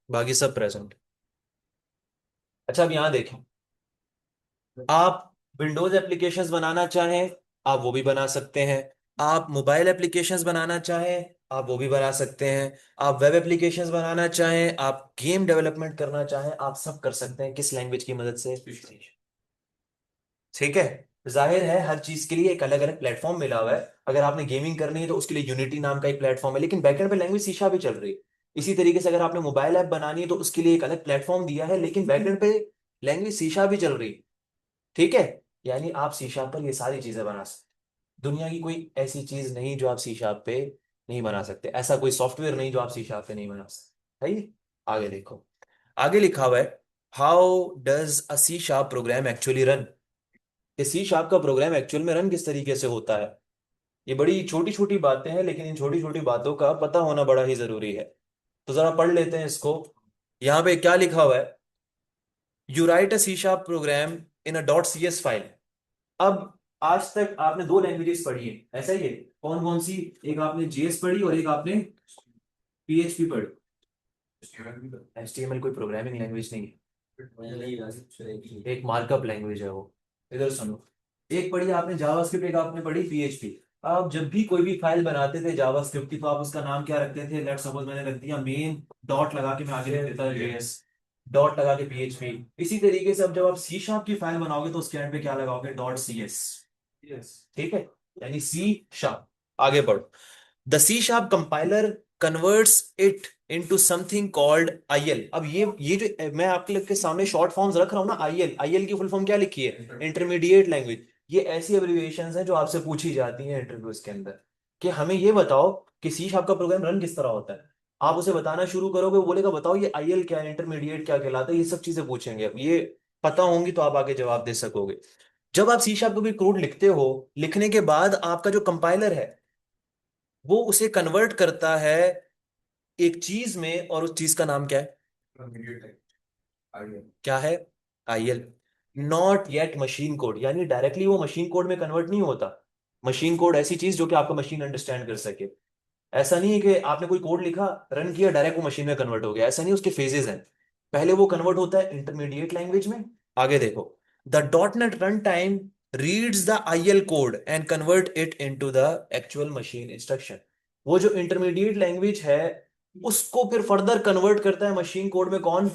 बाकी सब प्रेजेंट। अच्छा, अब यहाँ देखें, आप विंडोज एप्लीकेशंस बनाना चाहें, आप वो भी बना सकते हैं। आप मोबाइल एप्लीकेशंस बनाना चाहें, आप वो भी बना सकते हैं। आप वेब एप्लीकेशंस बनाना चाहें, आप गेम डेवलपमेंट करना चाहें, आप सब कर सकते हैं। किस लैंग्वेज की मदद से? ठीक है। जाहिर है हर चीज के लिए एक अलग अलग प्लेटफॉर्म मिला हुआ है। अगर आपने गेमिंग करनी है तो उसके लिए यूनिटी नाम का एक प्लेटफॉर्म है, लेकिन बैकएंड पे लैंग्वेज सी शार्प भी चल रही है। इसी तरीके से अगर आपने मोबाइल ऐप बनानी है तो उसके लिए एक अलग प्लेटफॉर्म दिया है, लेकिन बैकएंड पे लैंग्वेज सी शार्प भी चल रही है। ठीक है। यानी आप सी शार्प पर ये सारी चीजें बना सकते। दुनिया की कोई ऐसी चीज नहीं जो आप सी शार्प पे नहीं बना सकते, ऐसा कोई सॉफ्टवेयर नहीं जो आप सी शार्प पे नहीं बना सकते। सही है? आगे देखो, आगे लिखा हुआ है how does a C sharp program actually run. कि सी शार्प का प्रोग्राम एक्चुअल में रन किस तरीके से होता है। ये बड़ी छोटी छोटी बातें हैं, लेकिन इन छोटी छोटी बातों का पता होना बड़ा ही जरूरी है। तो जरा पढ़ लेते हैं इसको। यहाँ पे क्या लिखा हुआ है? You write a C sharp program in a dot C S file. अब आज तक आपने दो लैंग्वेजेस पढ़ी है, ऐसा ही है? कौन कौन सी? एक आपने जेएस पढ़ी और एक आपने पीएचपी पढ़ी। एचटीएमएल कोई प्रोग्रामिंग लैंग्वेज नहीं है, एक मार्कअप लैंग्वेज है वो। इधर सुनो, एक पढ़ी आपने जावास्क्रिप्ट, एक आपने पढ़ी पीएचपी। आप जब भी कोई भी फाइल बनाते थे जावास्क्रिप्ट की, तो आप उसका नाम क्या रखते थे? लेट्स सपोज मैंने रख दिया मेन, डॉट लगा के मैं आगे लिख देता जेएस, डॉट लगा के पीएचपी। इसी तरीके से अब जब आप सी शार्प की फाइल बनाओगे तो उसके एंड पे क्या लगाओगे? Dot C S. ठीक है, यानी सी शार्प। आगे बढ़ो। The C sharp compiler converts it into something called IL. अब ये जो मैं आपके लोग के सामने शॉर्ट फॉर्म्स रख रहा हूं ना, आईएल, आईएल की फुल फॉर्म क्या लिखी है? Intermediate language. ये ऐसी एब्रिविएशंस हैं जो आपसे पूछी जाती हैं इंटरव्यूज के अंदर, कि हमें ये बताओ कि सी शार्प का प्रोग्राम रन किस तरह होता है। आप उसे बताना शुरू करोगे, वो बोलेगा बताओ ये आईएल क्या है, इंटरमीडिएट क्या कहलाता है, ये सब चीजें पूछेंगे। अब ये पता होंगी तो आप आगे जवाब दे सकोगे। जब आप सी शार्प को भी कोड लिखते हो, लिखने के बाद आपका जो कंपाइलर है वो उसे कन्वर्ट करता है एक चीज में, और उस चीज का नाम क्या है? क्या है? IL. Not yet machine code, यानी डायरेक्टली वो मशीन कोड में कन्वर्ट नहीं होता। मशीन कोड ऐसी चीज जो कि आपका मशीन अंडरस्टैंड कर सके। ऐसा नहीं है कि आपने कोई कोड लिखा, रन किया, डायरेक्ट वो मशीन में कन्वर्ट हो गया, ऐसा नहीं। उसके फेजेस हैं। पहले वो कन्वर्ट होता है इंटरमीडिएट लैंग्वेज में। आगे देखो, the dot net run time reads the IL code and convert it into the actual machine instruction. वो जो इंटरमीडिएट लैंग्वेज है उसको फिर फर्दर कन्वर्ट करता है मशीन कोड में। कौन?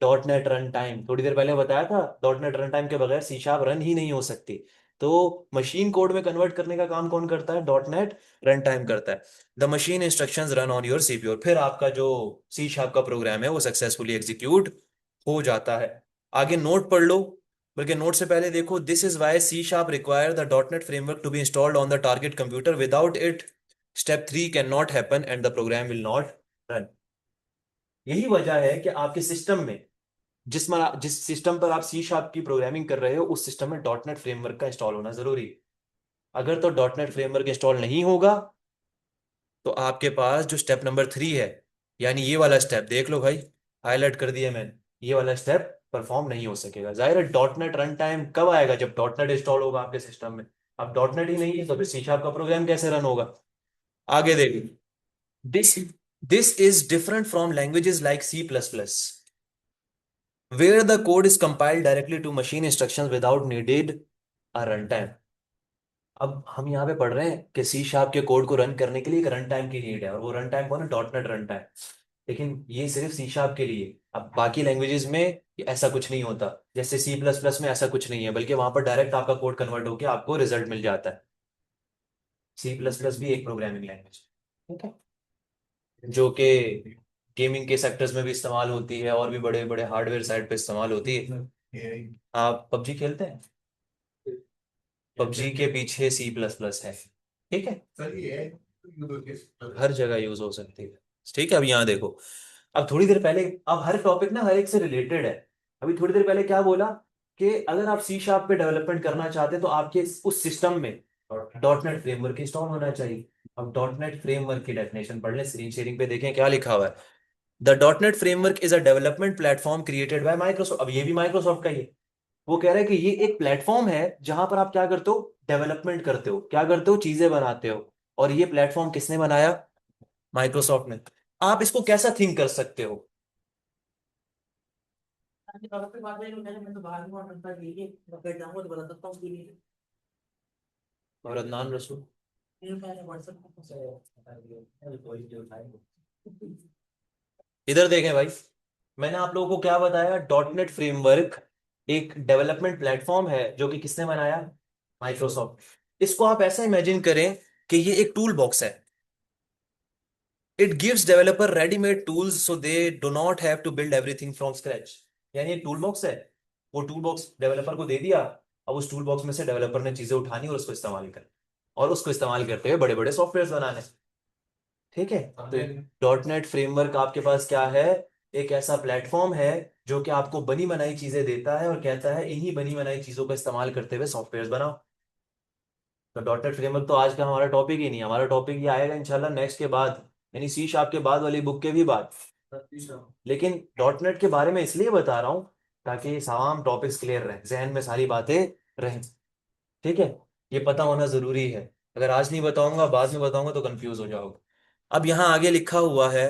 Dot net run time. थोड़ी देर पहले बताया था, डॉट नेट रन टाइम के बगैर सी शार्प रन ही नहीं हो सकती। तो मशीन कोड में कन्वर्ट करने का काम कौन करता है? डॉट नेट रन टाइम करता है। The machine instructions run on your CPU, फिर आपका जो सी शार्प का प्रोग्राम है वो सक्सेसफुली एग्जीक्यूट हो जाता है। आगे नोट पढ़ लो, बल्कि नोट से पहले देखो, this is why C sharp require the dot net framework to be installed on the target computer, without it step 3 can not happen and the program will not run. यही वजह है कि आपके सिस्टम में, जिस सिस्टम पर आप C sharp की प्रोग्रामिंग कर रहे हो, उस सिस्टम में डॉट नेट फ्रेमवर्क का इंस्टॉल होना जरूरी है। अगर तो डॉट नेट फ्रेमवर्क इंस्टॉल नहीं होगा तो आपके पास जो स्टेप नंबर 3 है, यानी ये वाला स्टेप देख लो भाई, हाईलाइट कर दिया मैंने, ये वाला स्टेप परफॉर्म नहीं हो सकेगा। जाहिर है डॉट नेट रन टाइम कब आएगा, जब डॉट नेट इंस्टॉल होगा आपके सिस्टम में। अब डॉट नेट ही नहीं है तो फिर सी शार्प का प्रोग्राम कैसे रन होगा। आगे देखिए, this this is different from languages like C++, where the code is compiled directly to machine instructions without needed a runtime। अब हम यहाँ पे पढ़ रहे हैं कि सी शार्प के कोड को रन करने के लिए एक रन टाइम की नीड है, और वो रन टाइम कौन है, डॉट नेट रन टाइम। लेकिन ये सिर्फ सी शार्प के लिए। अब बाकी लैंग्वेजेस में ऐसा कुछ नहीं होता, जैसे C++ में ऐसा कुछ नहीं है, बल्कि वहां पर डायरेक्ट आपका कोड कन्वर्ट होकर आपको रिजल्ट मिल जाता है। C++ भी एक प्रोग्रामिंग लैंग्वेज, ठीक है, जो कि गेमिंग के सेक्टर्स में भी इस्तेमाल होती है और भी बड़े बड़े हार्डवेयर साइड पे इस्तेमाल होती है। आप पबजी खेलते हैं, पबजी के पीछे C++ है, ठीक है, हर जगह यूज हो सकती है। ठीक है, अब यहाँ देखो, अब थोड़ी देर पहले, अब हर टॉपिक ना हर एक से रिलेटेड है। अभी थोड़ी देर पहले क्या बोला कि अगर आप सी शार्प पे डेवलपमेंट करना चाहते हैं तो आपके उस सिस्टम में डॉट नेट फ्रेमवर्क इंस्टॉल होना चाहिए। अब डॉट नेट फ्रेमवर्क की डेफिनेशन पढ़ लें, स्क्रीन शेयरिंग पे देखें क्या लिखा हुआ है। The dot net framework is a development platform created by Microsoft. अब ये भी माइक्रोसॉफ्ट का ही है। वो कह रहा है कि ये एक प्लेटफॉर्म है जहां पर आप क्या करते हो, डेवलपमेंट करते हो, क्या करते हो, चीजें बनाते हो। और ये प्लेटफॉर्म किसने बनाया, माइक्रोसॉफ्ट ने। आप इसको कैसा थिंक कर सकते हो। और अदनान रसूल, इधर देखें भाई, मैंने आप लोगों को क्या बताया, डॉट नेट फ्रेमवर्क एक डेवलपमेंट प्लेटफॉर्म है जो कि किसने बनाया, माइक्रोसॉफ्ट। इसको आप ऐसा इमेजिन करें कि ये एक टूल बॉक्स है। It gives developer readymade tools so they do not have to build everything from scratch. यानी एक टूल बॉक्स है, वो टूल बॉक्स डेवलपर को दे दिया। अब उस टूल बॉक्स में से डेवलपर ने चीजें उठानी और उसको इस्तेमाल करनी, और उसको इस्तेमाल करते हुए बड़े बड़े सॉफ्टवेयर बनाने। ठीक है, तो डॉट नेट फ्रेमवर्क आपके पास क्या है, एक ऐसा प्लेटफॉर्म है जो कि आपको बनी बनाई चीजें देता है और कहता है इन्हीं बनी बनाई चीजों का इस्तेमाल करते हुए सॉफ्टवेयर बनाओ। तो डॉट नेट फ्रेमवर्क तो आज का हमारा टॉपिक ही नहीं है, हमारा टॉपिक ये आएगा इंशाल्लाह नेक्स्ट के बाद, यानी सी शार्प के बाद वाली बुक के भी बाद। लेकिन डॉट नेट के बारे में इसलिए बता रहा हूँ ताकि ये तमाम टॉपिक्स क्लियर रहे, जहन में सारी बातें रहें। ठीक है, ये पता होना जरूरी है। अगर आज नहीं बताऊंगा बाद में बताऊंगा तो कंफ्यूज हो जाओगे। अब यहाँ आगे लिखा हुआ है,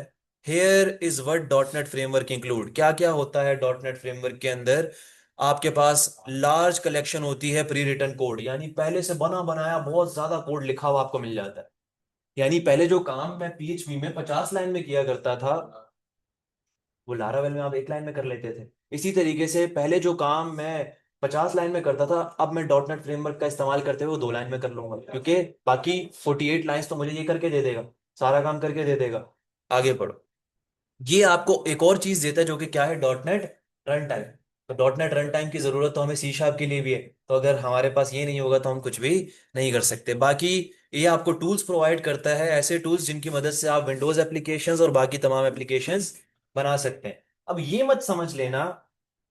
here is what dot net framework include. क्या क्या होता है डॉट नेट फ्रेमवर्क के अंदर। आपके पास लार्ज कलेक्शन होती है प्री रिटन कोड, यानी पहले से बना बनाया बहुत ज्यादा कोड लिखा हुआ आपको मिल जाता है। यानी पहले जो काम मैं PHP में 50 लाइन में किया करता था, वो लारावेल में आप एक लाइन में कर लेते थे। इसी तरीके से पहले जो काम मैं 50 लाइन में करता था, अब मैं डॉट नेट फ्रेमवर्क का इस्तेमाल करते हुए वो 2 लाइन में कर लूंगा, क्योंकि बाकी 48 लाइन्स तो मुझे ये करके दे देगा, सारा काम करके दे देगा। आगे पढ़ो, ये आपको एक और चीज देता है जो कि क्या है, डॉट नेट रन टाइम। तो डॉट नेट रन टाइम की जरूरत तो हमें सी शार्प के लिए भी है। तो अगर हमारे पास ये नहीं होगा तो हम कुछ भी नहीं कर सकते। बाकी ये आपको टूल्स प्रोवाइड करता है, ऐसे टूल्स जिनकी मदद से आप विंडोज एप्लीकेशंस और बाकी तमाम एप्लीकेशंस बना सकते हैं। अब ये मत समझ लेना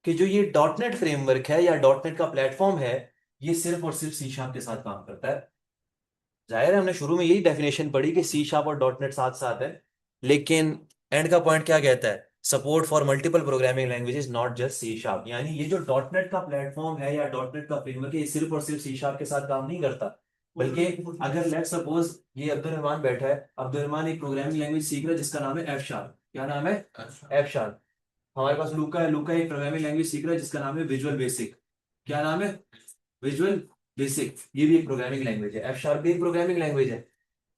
कि जो ये डॉट नेट फ्रेमवर्क है या डॉट नेट का प्लेटफॉर्म है, ये सिर्फ और सिर्फ सी शार्प के साथ काम करता है। जाहिर है हमने शुरू में यही डेफिनेशन पढ़ी कि सी शार्प और डॉट नेट साथ साथ है, लेकिन एंड का पॉइंट क्या कहता है, support for multiple programming languages not just C sharp. यानी ये जो डॉट नेट का प्लेटफॉर्म है या डॉट नेट का फ्रेमवर्क है, ये सिर्फ और सिर्फ सी शार्प के साथ काम नहीं करता। बल्कि अगर लेट सपोज ये अब्दुल रहमान बैठा है, अब्दुल रहमान एक प्रोग्रामिंग लैंग्वेज सीख रहा है जिसका नाम है एफ शार्प। क्या नाम है, एफ शार्प। हमारे पास लूका है, लूका एक प्रोग्रामिंग लैंग्वेज सीख रहा है जिसका नाम है विजुअल बेसिक। क्या नाम है, विजुअल बेसिक। ये भी एक प्रोग्रामिंग लैंग्वेज है, एफ शार्प भी एक प्रोग्रामिंग लैंग्वेज है।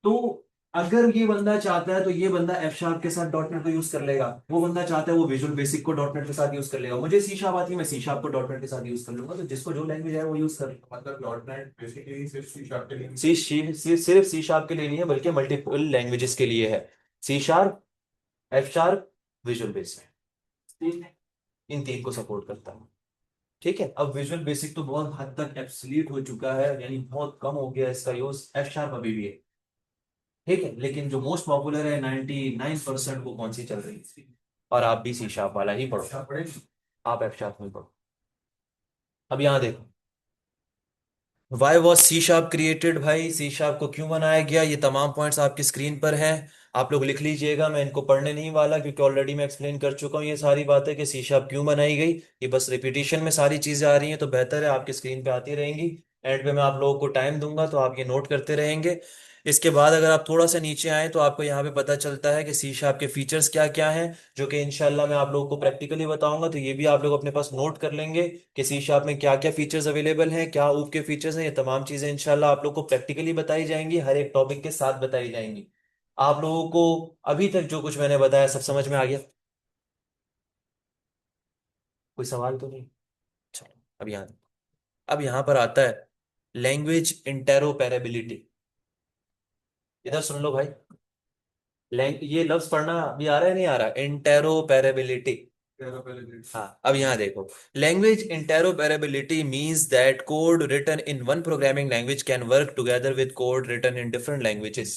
तो अगर ये बंदा चाहता है तो ये बंदा एफ शार्प के साथ डॉट नेट को यूज कर लेगा, वो बंदा चाहता है वो विजुअल बेसिक को डॉट नेट के साथ यूज कर लेगा। मुझे सी शार्प आती है, मैं सी शार्प को डॉट नेट के साथ यूज कर लूंगा। तो जिसको जो लैंग्वेज है वो यूज कर। मतलब डॉट नेट बेसिकली सिर्फ सी शार्प के लिए। सिर्फ सी शार्प के लिए नहीं है, बल्कि मल्टीपल लैंग्वेजेस के लिए है। C sharp, F sharp, visual basic, इन तीन को सपोर्ट करता है। ठीक है, अब विजुअल बेसिक तो बहुत हद तक एब्सोल्यूट हो चुका है, यानी बहुत कम हो गया इसका यूज। एफ शार्प अभी भी है, ठीक है, लेकिन जो मोस्ट पॉपुलर है 99% वो कौन सी चल रही है। और आप भी सी शार्प वाला ही पढ़ो, आप एफ शार्प में पढ़ो। अब यहाँ देखो, why was C sharp created, भाई सी शार्प को क्यों बनाया गया, ये तमाम पॉइंट्स आपकी स्क्रीन पर हैं। आप लोग लिख लीजिएगा, मैं इनको पढ़ने नहीं वाला क्योंकि ऑलरेडी मैं एक्सप्लेन कर चुका हूँ ये सारी बातें कि सी शार्प क्यों बनाई गई। ये बस रिपीटिशन में सारी चीजें आ रही हैं, तो बेहतर है आपकी स्क्रीन पे आती रहेंगी। एंड पे मैं आप लोगों को टाइम दूंगा तो आप ये नोट करते रहेंगे। इसके बाद अगर आप थोड़ा सा नीचे आए तो आपको यहाँ पे पता चलता है कि सी शार्प के फीचर्स क्या क्या हैं, जो कि इंशाल्लाह मैं आप लोगों को प्रैक्टिकली बताऊंगा, तो ये भी आप लोग अपने पास नोट कर लेंगे कि सी शार्प में क्या क्या फीचर्स अवेलेबल हैं, क्या ऊप के फीचर्स हैं। ये तमाम चीजें इंशाल्लाह आप लोग को प्रैक्टिकली बताई जाएंगी, हर एक टॉपिक के साथ बताई जाएंगी। आप लोगों को अभी तक जो कुछ मैंने बताया सब समझ में आ गया? कोई सवाल तो नहीं? चलो अब यहाँ पर आता है लैंग्वेज इंटेरोपेरेबिलिटी। इधर सुन लो भाई। ये लफ्ज पढ़ना अभी आ रहा है नहीं आ रहा, इंटेरोपेरेबिलिटी। हाँ, अब यहाँ देखो। Language interoperability means that code written in one programming language can work together with code written in different languages.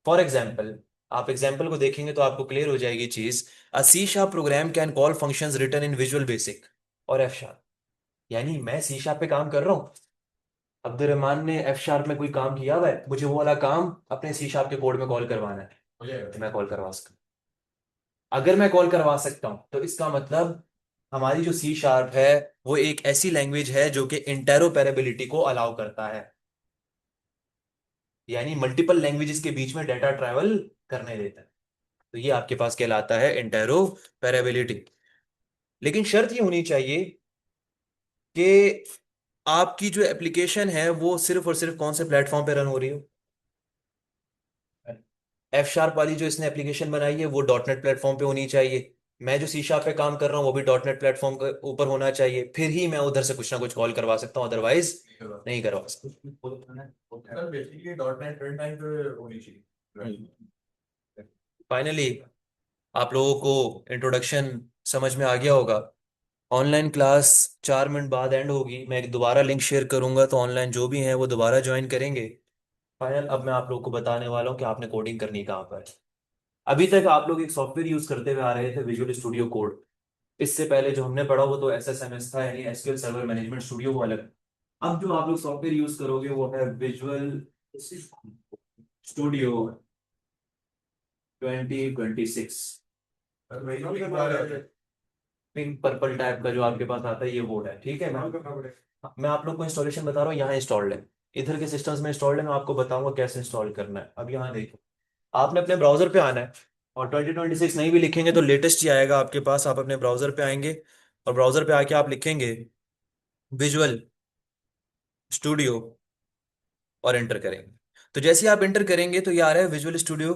For example, आप एग्जाम्पल को देखेंगे तो आपको क्लियर हो जाएगी चीज। A C sharp program can call functions written in visual basic और F sharp. यानी मैं सी शार्प पे काम कर रहा हूँ, अब्दुल रहमान ने एफ शार्प में कोई काम किया हुआ है, मुझे वो वाला काम अपने सी शार्प के कोड में कॉल करवाना है, तो मैं कॉल करवा सकता हूँ। अगर मैं कॉल करवा सकता हूं तो इसका मतलब हमारी जो सी शार्प है वो एक ऐसी लैंग्वेज है जो कि इंटेरोपेरेबिलिटी को अलाउ करता है, यानी मल्टीपल लैंग्वेजेस के बीच में डाटा ट्रैवल करने देता है। तो ये आपके पास कहलाता है इंटेरोपेरेबिलिटी। लेकिन शर्त ये होनी चाहिए कि आपकी जो एप्लीकेशन है वो सिर्फ और सिर्फ कौन से प्लेटफॉर्म पे रन हो रही हो। एफ शार्प वाली जो इसने एप्लीकेशन बनाई है वो डॉट नेट प्लेटफॉर्म पे होनी चाहिए। मैं जो सी शार्प पे काम कर रहा हूँ वो भी डॉट नेट प्लेटफॉर्म के ऊपर होना चाहिए, फिर ही मैं उधर से कुछ ना कुछ कॉल करवा सकता हूँ, अदरवाइज नहीं करवा सकता। Basically dot net run time पे होनी चाहिए। फाइनली आप लोगों को इंट्रोडक्शन समझ में आ गया होगा। ऑनलाइन क्लास 4 मिनट बाद एंड होगी, मैं एक दोबारा लिंक शेयर करूंगा तो ऑनलाइन जो भी हैं वो दोबारा ज्वाइन करेंगे। फाइनल अब मैं आप लोगों को बताने वाला हूँ कि आपने कोडिंग करनी कहाँ पर है। अभी तक आप लोग एक सॉफ्टवेयर यूज करते हुए आ रहे थे, विजुअल स्टूडियो कोड। इससे पहले जो हमने पढ़ा वो तो एसएसएमएस था, यानी एसक्यूएल सर्वर मैनेजमेंट स्टूडियो वो अलग। अब जो आप लोग सॉफ्टवेयर यूज करोगे वो है visual studio 2026। Pink purple type का जो आपके पास आता है ये वो है, ठीक है। मैं आप लोग को इंस्टॉलेशन बता रहा हूँ, यहाँ इंस्टॉल्ड है, इधर के सिस्टम्स में इंस्टॉल्ड है। मैं आपको बताऊंगा कैसे इंस्टॉल करना है। अब यहाँ देखो, आपने अपने ब्राउजर पे आना है, और 2026 नहीं भी लिखेंगे तो लेटेस्ट ही आएगा आपके पास। आप अपने ब्राउजर पे आएंगे और ब्राउजर पे आके आप लिखेंगे विजुअल स्टूडियो और एंटर करेंगे। तो जैसे ही आप एंटर करेंगे तो ये आ रहा है विजुअल स्टूडियो।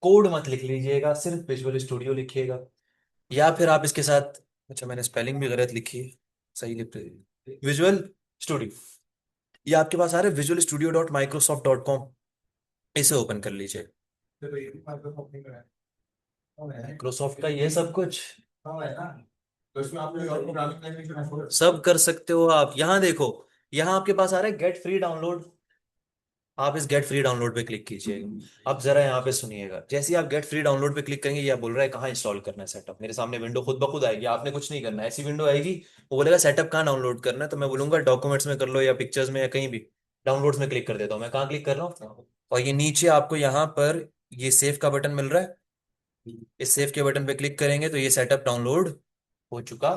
कोड मत लिख लीजिएगा, सिर्फ विजुअल स्टूडियो लिखिएगा। या फिर आप इसके साथ, अच्छा मैंने स्पेलिंग भी गलत लिखी है, सही लिख रही विजुअल स्टूडियो। ये आपके पास आ रहा है visual studio dot Microsoft dot com. इसे ओपन कर लीजिए। माइक्रोसॉफ्ट का ये सब कुछ तो इसमें आपने और प्रोग्रामिंग लैंग्वेज सब कर सकते हो आप। यहाँ देखो, यहाँ आपके पास आ रहा है गेट फ्री डाउनलोड। आप इस गेट फ्री डाउनलोड पे क्लिक कीजिएगा। अब जरा यहाँ पे सुनिएगा, जैसे ही आप गेट फ्री डाउनलोड पे क्लिक करेंगे ये बोल रहा है कहाँ इंस्टॉल करना है सेटअप। मेरे सामने विंडो खुद ब खुद आएगी, आपने कुछ नहीं करना है, ऐसी विंडो आएगी। वो बोलेगा सेटअप कहाँ डाउनलोड करना है, तो मैं बोलूंगा डॉक्यूमेंट्स में कर लो या पिक्चर्स में या कहीं भी। डाउनलोड्स में क्लिक कर देता हूँ। मैं कहाँ क्लिक कर रहा हूँ, और ये नीचे आपको यहाँ पर ये सेव का बटन मिल रहा है। इस सेव के बटन पे क्लिक करेंगे तो ये सेटअप डाउनलोड हो चुका।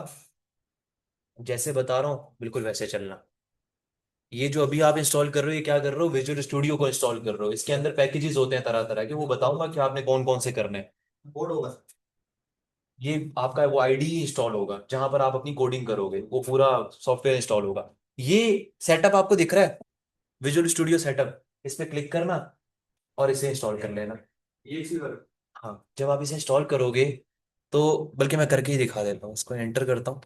जैसे बता रहा हूँ बिल्कुल वैसे चलना। ये जो अभी आप इंस्टॉल कर रहे हो ये क्या कर रहे हो, विजुअल स्टूडियो को इंस्टॉल कर रहे हो। इसके अंदर पैकेजेस होते हैं तरह तरह के, वो बताऊंगा कि आपने कौन कौन से करने हैं। कोड होगा। ये आपका वो आईडी इंस्टॉल होगा जहां पर आप अपनी कोडिंग करोगे, वो पूरा सॉफ्टवेयर इंस्टॉल होगा। ये सेटअप आपको दिख रहा है, विजुअल स्टूडियो सेटअप, इस पे क्लिक करना और इसे इंस्टॉल कर लेना। ये इसी तरह। हाँ, जब आप इसे इंस्टॉल करोगे तो बल्कि मैं करके ही दिखा देता हूँ, इसको एंटर करता हूँ।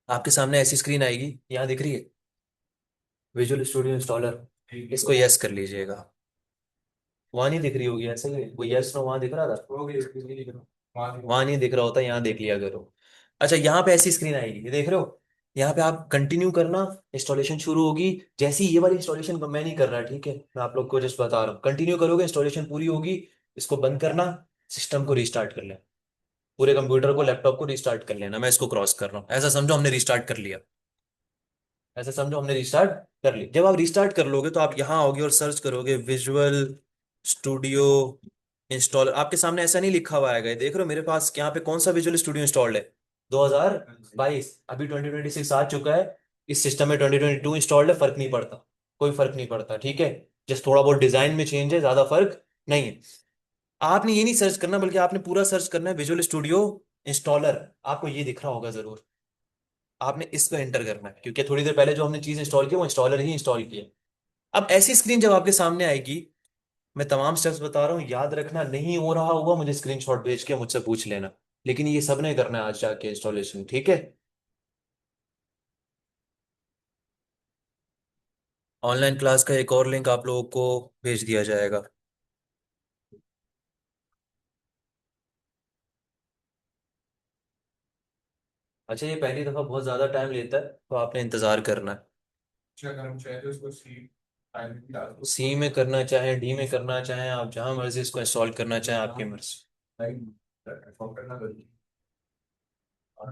आपके सामने ऐसी स्क्रीन आएगी, यहाँ दिख रही है विजुअल स्टूडियो इंस्टॉलर। इसको यस कर लीजिएगा। वहां नहीं दिख रही होगी, ऐसे ही वो यस नो वहां दिख रहा था, हो गई इसकी नहीं दिख रहा। वहां नहीं दिख रहा होता, यहाँ देख लिया करो। अच्छा, यहाँ पे ऐसी स्क्रीन आएगी, ये देख रहे हो। यहाँ पे आप कंटिन्यू करना, इंस्टॉलेशन शुरू होगी। जैसी ये वाली इंस्टॉलेशन मैं नहीं कर रहा, ठीक है, मैं आप लोग को जस्ट बता रहा हूँ। कंटिन्यू करोगे, इंस्टॉलेशन पूरी होगी, इसको बंद करना, सिस्टम को रीस्टार्ट कर लेना, पूरे कंप्यूटर को लैपटॉप को रीस्टार्ट कर लेना। मैं इसको क्रॉस कर रहा हूँ, ऐसा समझो हमने रीस्टार्ट कर लिया। ऐसे समझो हमने रिस्टार्ट कर ली। जब आप रिस्टार्ट कर लोगे तो आप यहाँ आओगे और सर्च करोगे विजुअल स्टूडियो इंस्टॉलर। आपके सामने ऐसा नहीं लिखा हुआ आएगा, ये देख रहे हो मेरे पास यहाँ पे कौन सा विजुअल स्टूडियो इंस्टॉल्ड है? 2022, अभी 2026 आ चुका है। इस सिस्टम में 2022 इंस्टॉल्ड है, फर्क नहीं पड़ता, कोई फर्क नहीं पड़ता, ठीक है। जस्ट थोड़ा बहुत डिजाइन में चेंज है, ज्यादा फर्क नहीं है। आपने ये नहीं सर्च करना, बल्कि आपने पूरा सर्च करना है विजुअल स्टूडियो इंस्टॉलर। आपको ये दिख रहा होगा जरूर, आपने इसको एंटर करना है, क्योंकि थोड़ी देर पहले जो हमने चीज इंस्टॉल की वो इंस्टॉलर ही इंस्टॉल की है। अब ऐसी स्क्रीन जब आपके सामने आएगी, मैं तमाम स्टेप्स बता रहा हूँ, याद रखना, नहीं हो रहा हुआ मुझे स्क्रीनशॉट भेज के मुझसे पूछ लेना। लेकिन ये सब नहीं करना है आज जाके इंस्टॉलेशन, ठीक है। ऑनलाइन क्लास का एक और लिंक आप लोगों को भेज दिया जाएगा। अच्छा, ये पहली दफा बहुत ज्यादा टाइम लेता है, तो आपने इंतजार करना है। अच्छा, अगर हम चाहे तो इसको सी टाइम भी डाल दो। सी में करना चाहें, डी में करना चाहें, आप जहां मर्जी इसको इंस्टॉल करना चाहें, आपकी मर्जी। टाइम कंफर्म करना पड़ेगा। और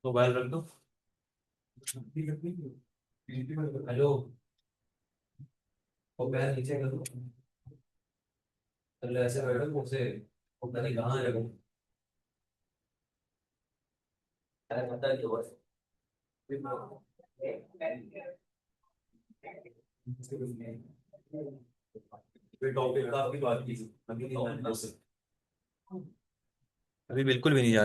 मोबाइल रख दो। हेलो, वो पैर नीचे कर दो। चलो ऐसे बैठो मुझसे, पता नहीं कहाँ है वो। अरे पता नहीं हुआ। टॉपिक का आपकी बात की, अभी नहीं जाने दो। अभी बिल्कुल भी नहीं जाने।